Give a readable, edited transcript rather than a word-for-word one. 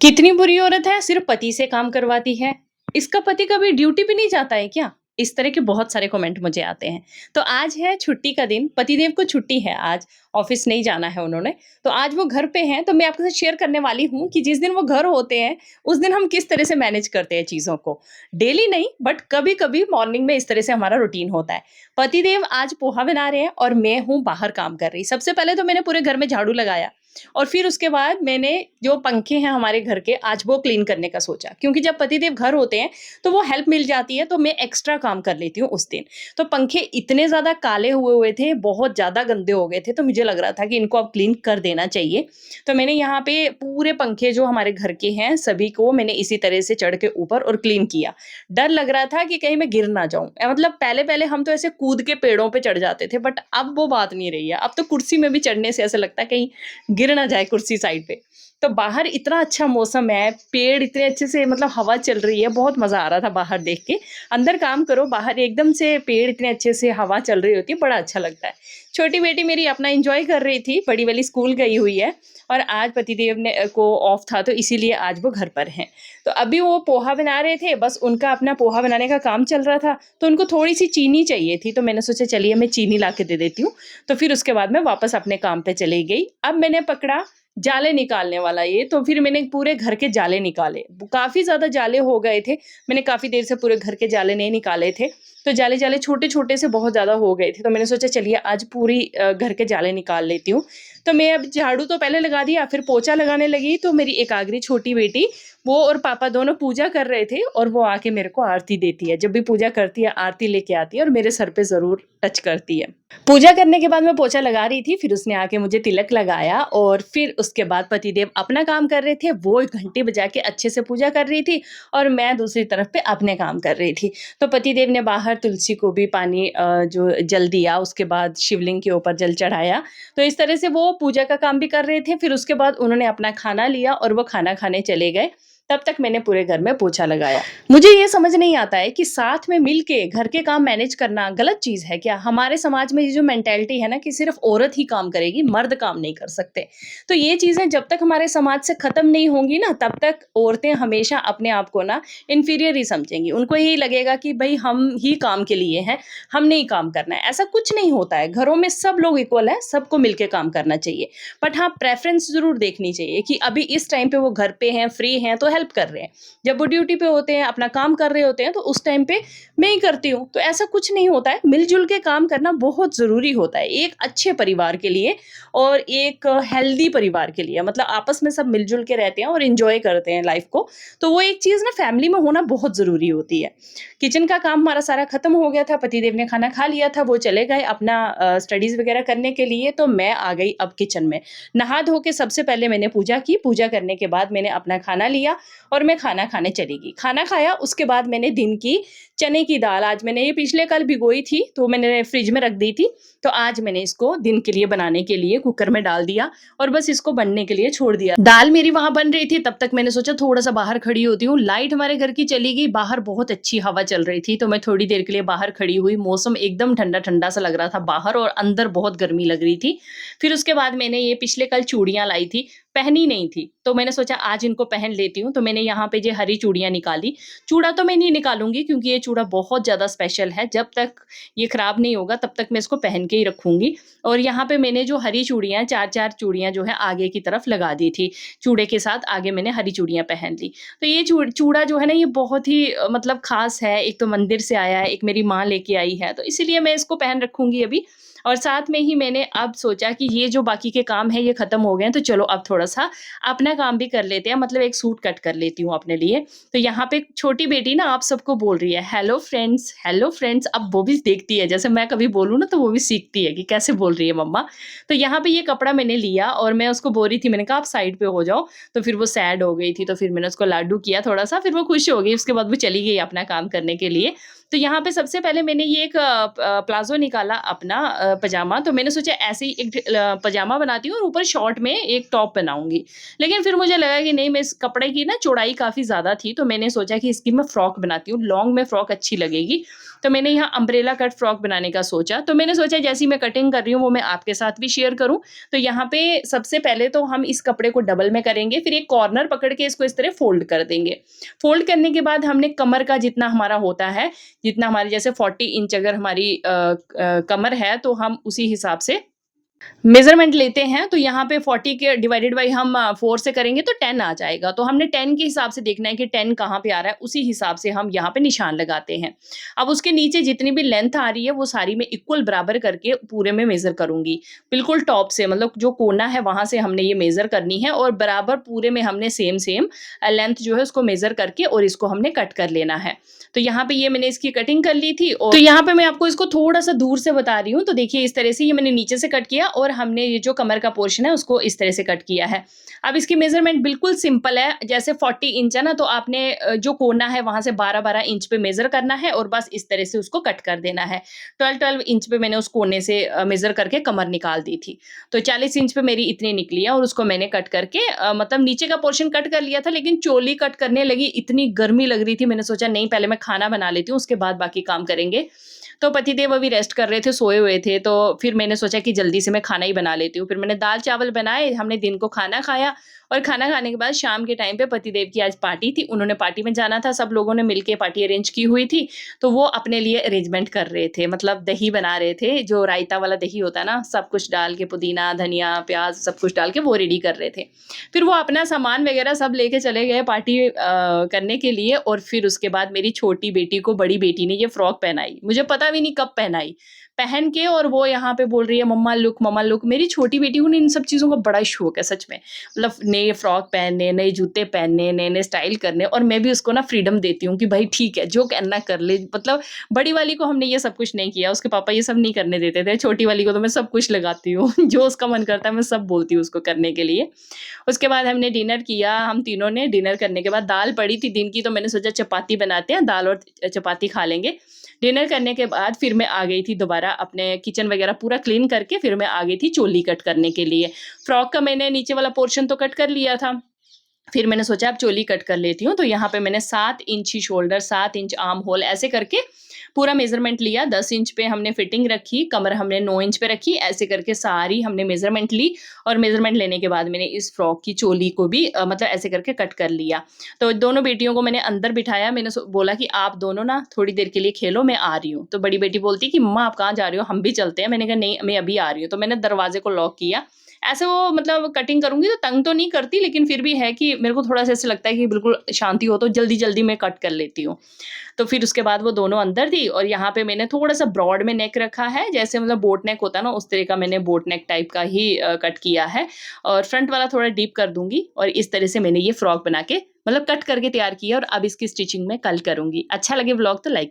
कितनी बुरी औरत है, सिर्फ पति से काम करवाती है। इसका पति कभी ड्यूटी पे नहीं जाता है क्या? इस तरह के बहुत सारे कमेंट मुझे आते हैं। तो आज है छुट्टी का दिन, पतिदेव को छुट्टी है आज, ऑफ़िस नहीं जाना है उन्होंने। तो आज वो घर पे हैं, तो मैं आपके साथ शेयर करने वाली हूँ कि जिस दिन वो घर होते हैं, उस दिन हम किस तरह से मैनेज करते हैं चीज़ों को। डेली नहीं, बट कभी-कभी मॉर्निंग में इस तरह से हमारा रूटीन होता है। पतिदेव आज पोहा बना रहे हैं और मैं हूँ बाहर काम कर रही। सबसे पहले तो मैंने पूरे घर में झाड़ू लगाया और फिर उसके बाद मैंने जो पंखे हैं हमारे घर के आज वो क्लीन करने का सोचा, क्योंकि जब पतिदेव घर होते हैं तो वो हेल्प मिल जाती है, तो मैं एक्स्ट्रा काम कर लेती हूँ उस दिन। तो पंखे इतने ज़्यादा काले हुए हुए थे, बहुत ज़्यादा गंदे हो गए थे, तो मुझे लग रहा था कि इनको अब क्लीन कर देना चाहिए। तो मैंने यहाँ पे पूरे पंखे जो हमारे घर के हैं सभी को मैंने इसी तरह से चढ़ के ऊपर और क्लीन किया। डर लग रहा था कि कहीं मैं गिर ना जाऊँ। मतलब पहले-पहले हम तो ऐसे कूद के पेड़ों पे चढ़ जाते थे, बट अब वो बात नहीं रही है। अब तो कुर्सी में भी चढ़ने से ऐसा लगता है कहीं गिर ना जाए कुर्सी साइड पे। तो बाहर इतना अच्छा मौसम है, पेड़ इतने अच्छे से मतलब हवा चल रही है, बहुत मज़ा आ रहा था बाहर देख के। अंदर काम करो, बाहर एकदम से पेड़ इतने अच्छे से हवा चल रही होती है, बड़ा अच्छा लगता है। छोटी बेटी मेरी अपना एन्जॉय कर रही थी, बड़ी वाली स्कूल गई हुई है और आज पतिदेव ने को ऑफ था, तो इसीलिए आज वो घर पर हैं। तो अभी वो पोहा बना रहे थे, बस उनका अपना पोहा बनाने का काम चल रहा था, तो उनको थोड़ी-सी चीनी चाहिए थी, तो मैंने सोचा चलिए मैं चीनी ला के दे देती हूँ। तो फिर उसके बाद मैं वापस अपने काम पे चली गई। अब मैंने पकड़ा जाले निकालने वाला ये, तो फिर मैंने पूरे घर के जाले निकाले। काफ़ी ज़्यादा जाले हो गए थे, मैंने काफ़ी देर से पूरे घर के जाले नहीं निकाले थे, तो जाले-जाले छोटे-छोटे से बहुत ज़्यादा हो गए थे, तो मैंने सोचा चलिए आज पूरी घर के जाले निकाल लेती हूँ। तो मैं अब झाड़ू तो पहले लगा दिया, फिर पोछा लगाने लगी, तो मेरी एकाग्री छोटी बेटी वो और पापा दोनों पूजा कर रहे थे और वो आके मेरे को आरती देती है। जब भी पूजा करती है, आरती लेके आती है और मेरे सर पे ज़रूर टच करती है। पूजा करने के बाद मैं पोछा लगा रही थी, फिर उसने आके मुझे तिलक लगाया और फिर उसके बाद पतिदेव अपना काम कर रहे थे, वो घंटी बजा के अच्छे से पूजा कर रही थी और मैं दूसरी तरफ पे अपने काम कर रही थी। तो पतिदेव ने बाहर तुलसी को भी पानी जो जल दिया, उसके बाद शिवलिंग के ऊपर जल चढ़ाया। तो इस तरह से वो पूजा का काम भी कर रहे थे, फिर उसके बाद उन्होंने अपना खाना लिया और वो खाना खाने चले गए। तब तक मैंने पूरे घर में पोछा लगाया। मुझे ये समझ नहीं आता है कि साथ में मिल के घर के काम मैनेज करना गलत चीज़ है क्या? हमारे समाज में ये जो मेंटालिटी है ना कि सिर्फ़ औरत ही काम करेगी, मर्द काम नहीं कर सकते। तो ये चीज़ें जब तक हमारे समाज से ख़त्म नहीं होंगी ना, तब तक औरतें हमेशा अपने आप को ना इन्फीरियर ही समझेंगी। उनको यही लगेगा कि भई हम ही काम के लिए हैं, हमने ही काम करना है। ऐसा कुछ नहीं होता है, घरों में सब लोग इक्वल हैं, सबको मिल के काम करना चाहिए। बट हाँ, प्रेफ़रेंस ज़रूर देखनी चाहिए कि अभी इस टाइम पे वो घर पे हैं, फ्री हैं, तो हेल्प कर रहे हैं। जब वो ड्यूटी पे होते हैं, अपना काम कर रहे होते हैं, तो उस टाइम पे मैं ही करती हूँ। तो ऐसा कुछ नहीं होता है, मिल-जुल के काम करना बहुत ज़रूरी होता है, एक अच्छे परिवार के लिए और एक हेल्दी परिवार के लिए। मतलब आपस में सब मिल-जुल के रहते हैं और एन्जॉय करते हैं लाइफ़ को। तो वो एक चीज़ ना फैमिली में होना बहुत ज़रूरी होती है। किचन का काम हमारा सारा खत्म हो गया था, पतिदेव ने खाना खा लिया था, वो चले गए अपना स्टडीज़ वगैरह करने के लिए, तो मैं आ गई अब किचन में। नहा धो के सबसे पहले मैंने पूजा की, पूजा करने के बाद मैंने अपना खाना लिया और मैं खाना खाने चली गई। खाना खाया उसके बाद मैंने दिन की चने की दाल आज मैंने ये पिछले कल भिगोई थी, तो मैंने फ्रिज में रख दी थी, तो आज मैंने इसको दिन के लिए बनाने के लिए कुकर में डाल दिया और बस इसको बनने के लिए छोड़ दिया। दाल मेरी वहाँ बन रही थी, तब तक मैंने सोचा थोड़ा-सा बाहर खड़ी होती हूँ। लाइट हमारे घर की चली गई, बाहर बहुत अच्छी हवा चल रही थी, तो मैं थोड़ी देर के लिए बाहर खड़ी हुई। मौसम एकदम ठंडा-ठंडा सा लग रहा था बाहर और अंदर बहुत गर्मी लग रही थी। फिर उसके बाद मैंने ये पिछले कल चूड़ियाँ लाई थी, पहनी नहीं थी, तो मैंने सोचा आज इनको पहन लेती हूँ, तो मैंने यहाँ पे ये हरी चूड़ियाँ निकाली। चूड़ा तो मैं नहीं निकालूँगी क्योंकि ये चूड़ा बहुत ज़्यादा स्पेशल है, जब तक ये खराब नहीं होगा तब तक मैं इसको पहन के ही रखूँगी। और यहाँ पे मैंने जो हरी चूड़ियाँ 4-4 चूड़ियाँ जो है आगे की तरफ लगा दी थी। चूड़े के साथ आगे मैंने हरी चूड़ियाँ पहन ली। तो ये चूड़ा जो है ना ये बहुत ही मतलब ख़ास है, एक तो मंदिर से आया है, एक मेरी माँ लेके आई है, तो इसीलिए मैं इसको पहन रखूँगी अभी। और साथ में ही मैंने अब सोचा कि ये जो बाकी के काम हैं ये ख़त्म हो गए हैं, तो चलो अब थोड़ा-सा अपना काम भी कर लेते हैं, मतलब एक सूट कट कर लेती हूँ अपने लिए। तो यहाँ पे छोटी बेटी ना आप सबको बोल रही है हेलो फ्रेंड्स, अब वो भी देखती है, जैसे मैं कभी बोलूँ ना तो वो भी सीखती है कि कैसे बोल रही है मम्मा। तो यहाँ पे ये कपड़ा मैंने लिया और मैं उसको बोल रही थी, मैंने कहा आप साइड पे हो जाओ, तो फिर वो सैड हो गई थी, तो फिर मैंने उसको लाडू किया थोड़ा-सा, फिर वो खुश हो गई, उसके बाद वो चली गई अपना काम करने के लिए। तो यहाँ पे सबसे पहले मैंने ये एक प्लाज़ो निकाला अपना पजामा, तो मैंने सोचा ऐसे ही एक पजामा बनाती हूँ और ऊपर शॉर्ट में एक टॉप बनाऊँगी। लेकिन फिर मुझे लगा कि नहीं, मैं इस कपड़े की ना चौड़ाई काफ़ी ज़्यादा थी, तो मैंने सोचा कि इसकी मैं फ्रॉक बनाती हूँ, लॉन्ग में फ्रॉक अच्छी लगेगी। तो मैंने यहाँ अम्ब्रेला कट फ्रॉक बनाने का सोचा। तो मैंने सोचा जैसी मैं कटिंग कर रही हूँ वो मैं आपके साथ भी शेयर करूँ। तो यहाँ पे सबसे पहले तो हम इस कपड़े को डबल में करेंगे, फिर एक कॉर्नर पकड़ के इसको इस तरह फोल्ड कर देंगे। फोल्ड करने के बाद हमने कमर का जितना हमारा होता है, जितना हमारी जैसे 40 इंच अगर हमारी कमर है तो हम उसी हिसाब से मेजरमेंट लेते हैं। तो यहाँ पे 40 के डिवाइडेड बाई हम 4 से करेंगे तो 10 आ जाएगा। तो हमने 10 के हिसाब से देखना है कि 10 कहाँ पे आ रहा है, उसी हिसाब से हम यहाँ पे निशान लगाते हैं। अब उसके नीचे जितनी भी लेंथ आ रही है वो सारी मैं इक्वल बराबर करके पूरे में मेजर करूंगी। बिल्कुल टॉप से मतलब जो कोना है वहां से हमने ये मेजर करनी है और बराबर पूरे में हमने सेम सेम लेंथ जो है उसको मेजर करके और इसको हमने कट कर लेना है। तो यहाँ पे ये मैंने इसकी कटिंग कर ली थी। और तो यहाँ पे मैं आपको इसको थोड़ा सा दूर से बता रही हूँ। तो देखिए इस तरह से ये मैंने नीचे से कट किया और हमने ये जो कमर का पोर्शन है उसको इस तरह से कट किया है। अब इसकी मेजरमेंट बिल्कुल सिंपल है। जैसे 40 इंच है ना, तो आपने जो कोना है वहां से 12-12 इंच पे मेजर करना है और बस इस तरह से उसको कट कर देना है। 12-12 इंच पे मैंने उस कोने से मेजर करके कमर निकाल दी थी। तो 40 इंच पे मेरी इतनी निकली है और उसको मैंने कट करके मतलब नीचे का पोर्शन कट कर लिया था, लेकिन चोली कट करने लगी, इतनी गर्मी लग रही थी, मैंने सोचा नहीं पहले मैं खाना बना लेती हूँ उसके बाद बाकी काम करेंगे। तो पतिदेव अभी रेस्ट कर रहे थे, सोए हुए थे। तो फिर मैंने सोचा कि जल्दी से मैं खाना ही बना लेती हूँ। फिर मैंने दाल चावल बनाए, हमने दिन को खाना खाया और खाना खाने के बाद शाम के टाइम पे पतिदेव की आज पार्टी थी, उन्होंने पार्टी में जाना था, सब लोगों ने मिलके पार्टी अरेंज की हुई थी। तो वो अपने लिए अरेंजमेंट कर रहे थे, मतलब दही बना रहे थे, जो रायता वाला दही होता है ना, सब कुछ डाल के पुदीना धनिया प्याज सब कुछ डाल के वो रेडी कर रहे थे। फिर वो अपना सामान वगैरह सब लेके चले गए पार्टी करने के लिए। और फिर उसके बाद मेरी छोटी बेटी को बड़ी बेटी ने ये फ्रॉक पहनाई, मुझे पता भी नहीं कब पहनाई, पहन के और वो यहाँ पे बोल रही है मम्मा लुक मम्मा लुक। मेरी छोटी बेटी को इन सब चीज़ों का बड़ा शौक है सच में, मतलब नए फ्रॉक पहनने, नए जूते पहनने, नए नए स्टाइल करने। और मैं भी उसको ना फ्रीडम देती हूँ कि भाई ठीक है जो करना कर ले। मतलब बड़ी वाली को हमने ये सब कुछ नहीं किया, उसके पापा ये सब नहीं करने देते थे। छोटी वाली को तो मैं सब कुछ लगाती हूँ जो उसका मन करता है मैं सब बोलती हूँ उसको करने के लिए। उसके बाद हमने डिनर किया, हम तीनों ने डिनर करने के बाद दाल पड़ी थी दिन की, तो मैंने सोचा चपाती बनाते हैं, दाल और चपाती खा लेंगे। डिनर करने के बाद फिर मैं आ गई थी दोबारा अपने किचन वगैरह पूरा क्लीन करके, फिर मैं आ गई थी चोली कट करने के लिए। फ्रॉक का मैंने नीचे वाला पोर्शन तो कट कर लिया था, फिर मैंने सोचा अब चोली कट कर लेती हूँ। तो यहाँ पे मैंने 7 इंच ही शोल्डर, 7 इंच आर्म होल ऐसे करके पूरा मेजरमेंट लिया। 10 इंच पे हमने फिटिंग रखी, कमर हमने 9 इंच पे रखी, ऐसे करके सारी हमने मेजरमेंट ली। और मेजरमेंट लेने के बाद मैंने इस फ्रॉक की चोली को भी मतलब ऐसे करके कट कर लिया। तो दोनों बेटियों को मैंने अंदर बिठाया, मैंने बोला कि आप दोनों ना थोड़ी देर के लिए खेलो, मैं आ रही हूँ। तो बड़ी बेटी बोलती कि मम्मा आप कहाँ जा रही हो, हम भी चलते हैं। मैंने कहा नहीं मैं अभी आ रही हूँ। तो मैंने दरवाजे को लॉक किया। ऐसे वो मतलब कटिंग करूँगी तो तंग तो नहीं करती, लेकिन फिर भी है कि मेरे को थोड़ा-सा ऐसे लगता है कि बिल्कुल शांति हो तो जल्दी-जल्दी मैं कट कर लेती हूँ। तो फिर उसके बाद वो दोनों अंदर थी और यहाँ पे मैंने थोड़ा-सा ब्रॉड में नेक रखा है, जैसे मतलब बोट नेक होता है ना, उस तरह का मैंने बोट नेक टाइप का ही कट किया है। और फ्रंट वाला थोड़ा डीप कर दूँगी और इस तरह से मैंने ये फ्रॉक बना के मतलब कट करके तैयार किया। और अब इसकी स्टिचिंग मैं कल करूँगी। अच्छा लगे व्लॉग तो लाइक